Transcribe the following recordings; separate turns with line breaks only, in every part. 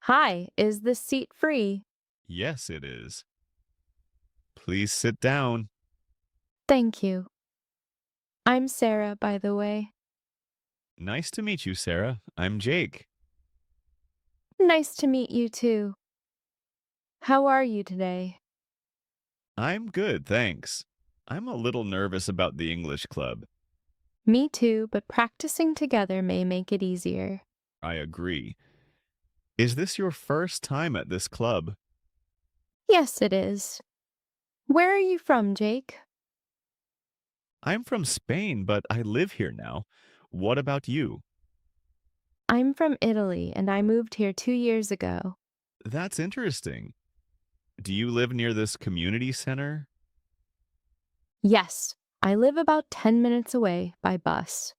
Hi, is this seat free?
Yes, it is. Please sit down.
Thank you. I'm Sarah, by the way.
Nice to meet you, Sarah. I'm Jake.
Nice to meet you too. How are you today?
I'm good, thanks. I'm a little nervous about the English club.
Me too, but practicing together may make it easier.
I agree. Is this your first time at this club?
Yes, it is. Where are you from, Jake?
I'm from Spain, but I live here now. What about you?
I'm from Italy and I moved here 2 years ago.
That's interesting. Do you live near this community center?
Yes, I live about 10 minutes away by bus.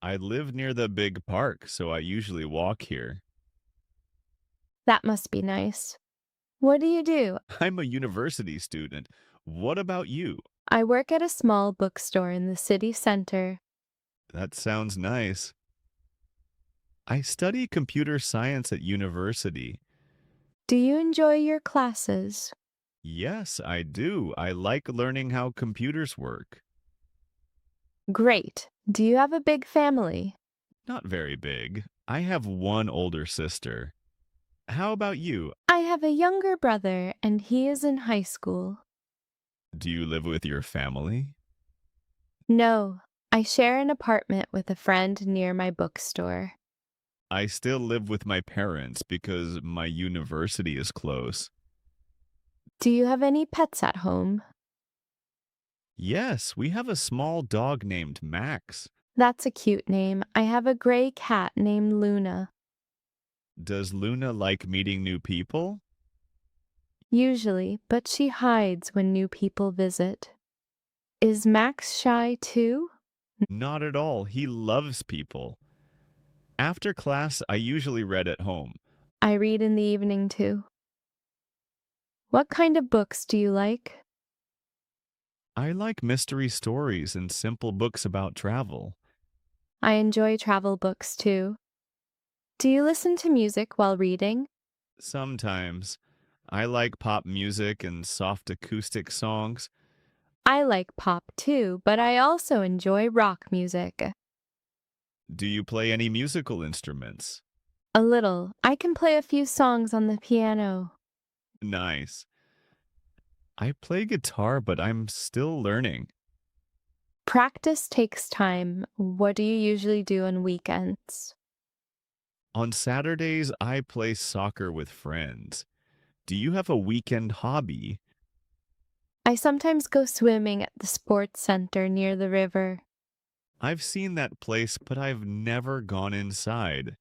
I live near the big park, so I usually walk here.
That must be nice. What do you do?
I'm a university student. What about you?
I work at a small bookstore in the city center.
That sounds nice. I study computer science at university.
Do you enjoy your classes?
Yes, I do. I like learning how computers work.
Great. Do you have a big family?
Not very big. I have one older sister. How about you?
I have a younger brother and he is in high school.
Do you live with your family?
No, I share an apartment with a friend near my bookstore.
I still live with my parents because my university is close.
Do you have any pets at home?
Yes, we have a small dog named Max.
That's a cute name. I have a gray cat named Luna.
Does Luna like meeting new people?
Usually, but she hides when new people visit. Is Max shy too?
Not at all. He loves people. After class, I usually read at home.
I read in the evening too. What kind of books do you like?
I like mystery stories and simple books about travel.
I enjoy travel books too. Do you listen to music while reading?
Sometimes I like pop music and soft acoustic songs.
I like pop too, but I also enjoy rock music.
Do you play any musical instruments?
A little. I can play a few songs on the piano.
Nice. I play guitar, but I'm still learning.
Practice takes time. What do you usually do on weekends?
On Saturdays, I play soccer with friends. Do you have a weekend hobby?
I sometimes go swimming at the sports center near the river.
I've seen that place, but I've never gone inside.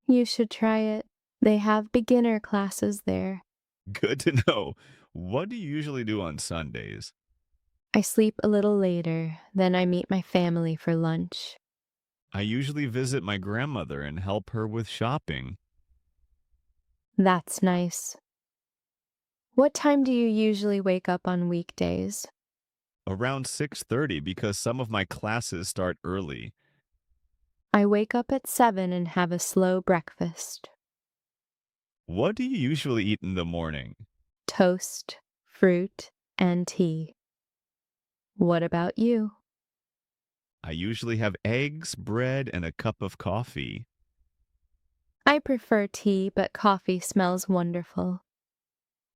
You should try it. They have beginner classes there.
Good to know. What do you usually do on Sundays?
I sleep a little later, then I meet my family for lunch.
I usually visit my grandmother and help her with shopping.
That's nice. What time do you usually wake up on weekdays?
Around 6:30 because some of my classes start early.
I wake up at 7 and have a slow breakfast.
What do you usually eat in the morning?
Toast, fruit, and tea. What about you?
I usually have eggs, bread, and a cup of coffee.
I prefer tea, but coffee smells wonderful.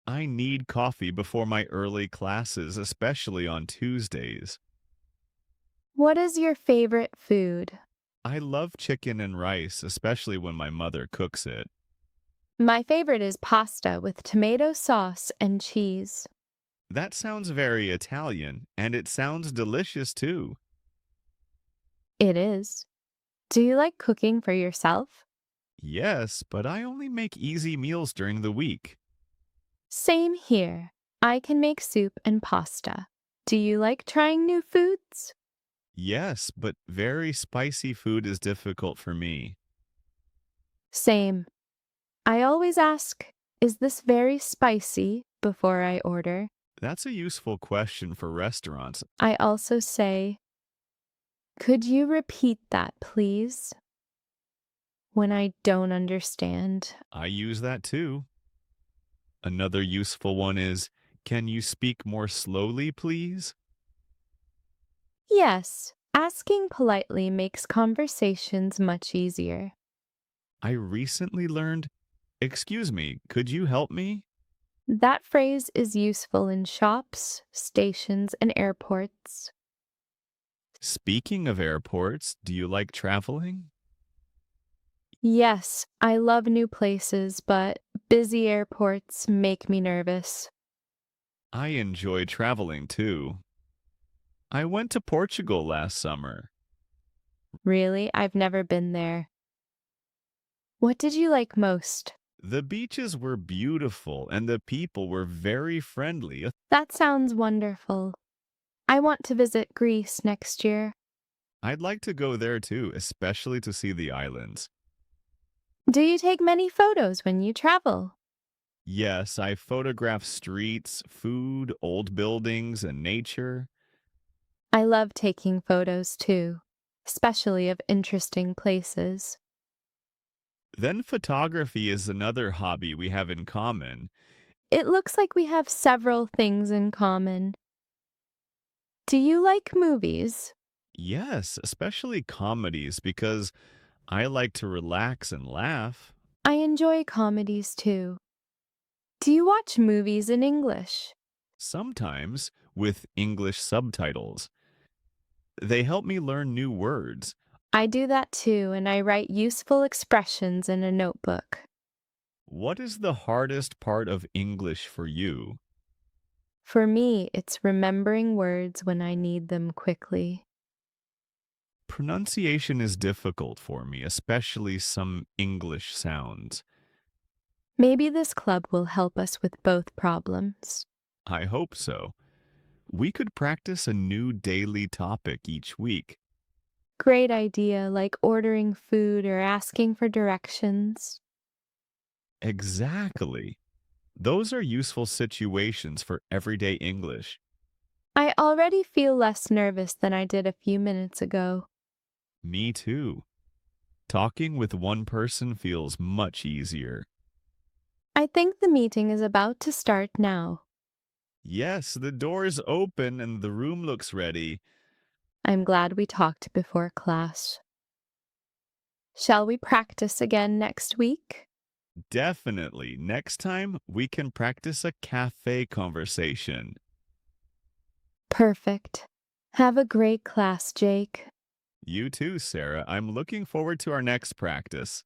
I need coffee before my early classes, especially on Tuesdays.
What is your favorite food?
I love chicken and rice, especially when my mother cooks it.
My favorite is pasta with tomato sauce and cheese.
That sounds very Italian, and it sounds delicious too.
It is. Do you like cooking for yourself?
Yes, but I only make easy meals during the week.
Same here. I can make soup and pasta. Do you like trying new foods?
Yes, but very spicy food is difficult for me.
Same. I always ask, is this very spicy before I order?
That's a useful question for restaurants.
I also say, could you repeat that, please? when I don't understand.
I use that too. Another useful one is, can you speak more slowly, please?
Yes, asking politely makes conversations much easier.
I recently learned, excuse me, could you help me?
That phrase is useful in shops, stations, and airports.
Speaking of airports, do you like traveling?
Yes, I love new places, but busy airports make me nervous.
I enjoy traveling too. I went to Portugal last summer.
Really, I've never been there. What did you like most?
The beaches were beautiful and the people were very friendly.
That sounds wonderful. I want to visit Greece next year.
I'd like to go there too, especially to see the islands.
Do you take many photos when you travel?
Yes, I photograph streets, food, old buildings, and nature.
I love taking photos too, especially of interesting places.
Then photography is another hobby we have in common.
It looks like we have several things in common. Do you like movies?
Yes, especially comedies because I like to relax and laugh.
I enjoy comedies too. Do you watch movies in English?
Sometimes with English subtitles. They help me learn new words.
I do that too, and I write useful expressions in a notebook.
What is the hardest part of English for you?
For me, it's remembering words when I need them quickly.
Pronunciation is difficult for me, especially some English sounds.
Maybe this club will help us with both problems.
I hope so. We could practice a new daily topic each week.
Great idea, like ordering food or asking for directions.
Exactly. Those are useful situations for everyday English.
I already feel less nervous than I did a few minutes ago.
Me too. Talking with one person feels much easier.
I think the meeting is about to start now.
Yes, the door is open and the room looks ready.
I'm glad we talked before class. Shall we practice again next week?
Definitely. Next time, we can practice a cafe conversation.
Perfect. Have a great class, Jake.
You too, Sarah. I'm looking forward to our next practice.